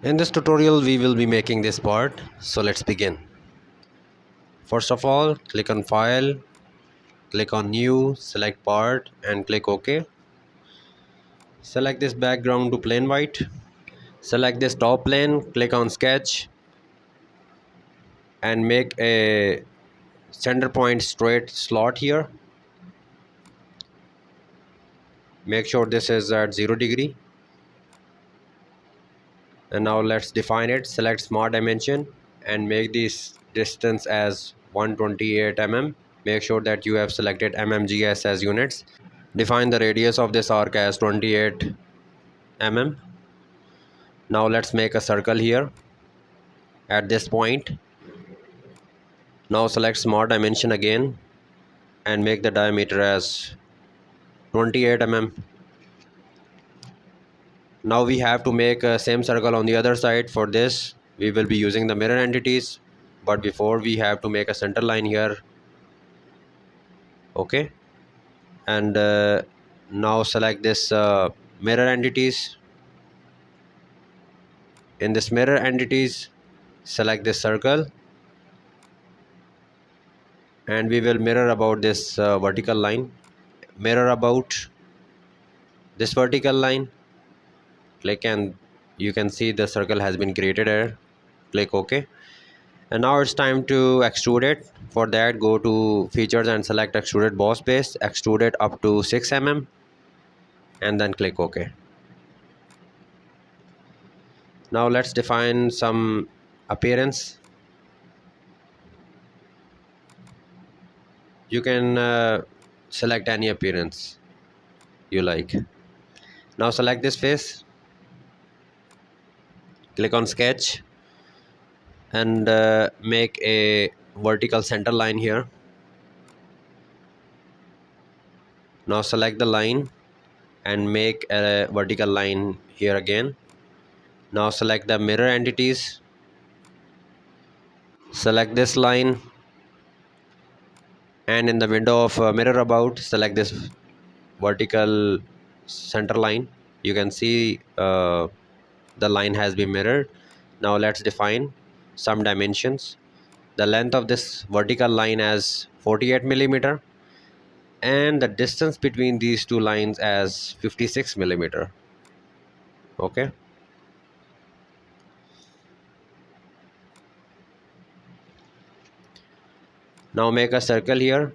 In this tutorial we will be making this part, so let's begin. First of all, click on File, click on New, select Part and click OK. Select this background to plain white. Select this top plane, click on Sketch and make a center point straight slot here. Make sure this is at 0 degree. And now let's define it. Select Smart Dimension and make this distance as 128 mm. Make sure that you have selected mmgs as units. Define the radius of this arc as 28 mm. Now let's make a circle here at this point. Now select Smart Dimension again and make the diameter as 28 mm. Now we have to make a same circle on the other side. For this we will be using the mirror entities, but before we have to make a center line here. Okay, and now select this mirror entities. In this mirror entities, select this circle and we will mirror about this vertical line. Mirror about this vertical line. Click and you can see the circle has been created here. Click OK. And now it's time to extrude it. For that, go to features and select extruded boss base. Extrude it up to 6 mm and then click OK. Now let's define some appearance. You can select any appearance you like. Now select this face, click on Sketch and make a vertical center line here. Now select the line and make a vertical line here again. Now select the mirror entities, select this line and in the window of mirror about, select this vertical center line. You can see the line has been mirrored. Now let's define some dimensions. The length of this vertical line as 48 millimeter and the distance between these two lines as 56 millimeter. Okay, now make a circle here.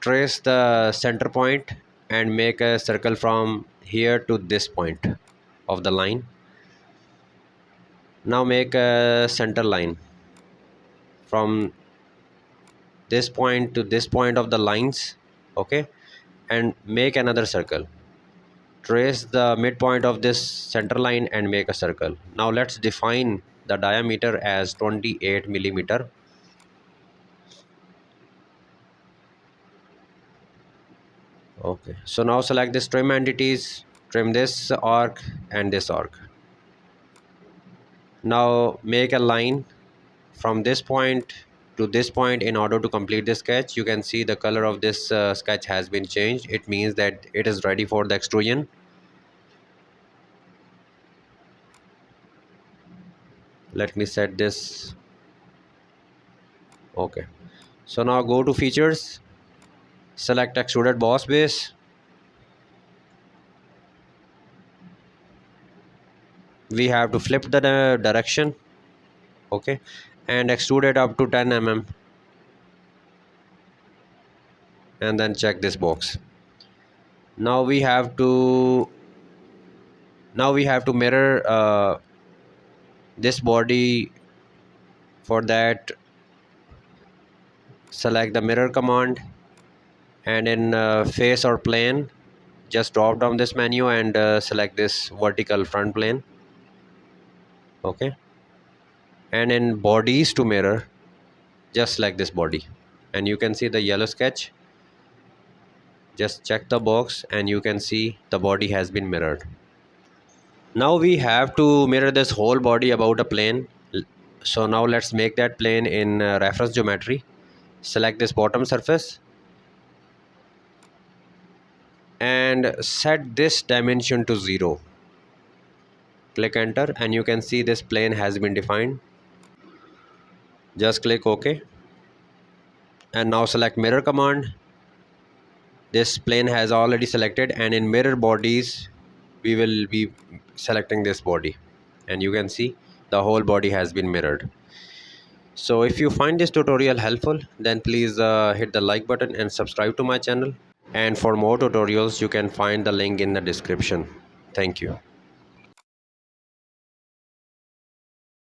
Trace the center point and make a circle from here to this point of the line. Now make a center line from this point to this point of the lines. Okay, and make another circle. Trace the midpoint of this center line and make a circle. Now let's define the diameter as 28 millimeter. Okay, so now select this trim entities, trim this arc and this arc. Now make a line from this point to this point. In order to complete this sketch, you can see the color of this sketch has been changed. It means that it is ready for the extrusion. Let me set this. Okay, so now go to features, select extruded boss base. We have to flip the direction. Okay, and extrude it up to 10 mm and then check this box. Now we have to mirror this body. For that, select the mirror command and in face or plane, just drop down this menu and select this vertical front plane. Okay, and in bodies to mirror, just select this body and you can see the yellow sketch. Just check the box and you can see the body has been mirrored. Now we have to mirror this whole body about a plane. So now let's make that plane in reference geometry. Select this bottom surface and set this dimension to 0. Click enter and you can see this plane has been defined. Just click OK and now select mirror command. This plane has already selected, and in mirror bodies we will be selecting this body, and you can see the whole body has been mirrored. So if you find this tutorial helpful, then please hit the like button and subscribe to my channel, and for more tutorials you can find the link in the description. Thank you.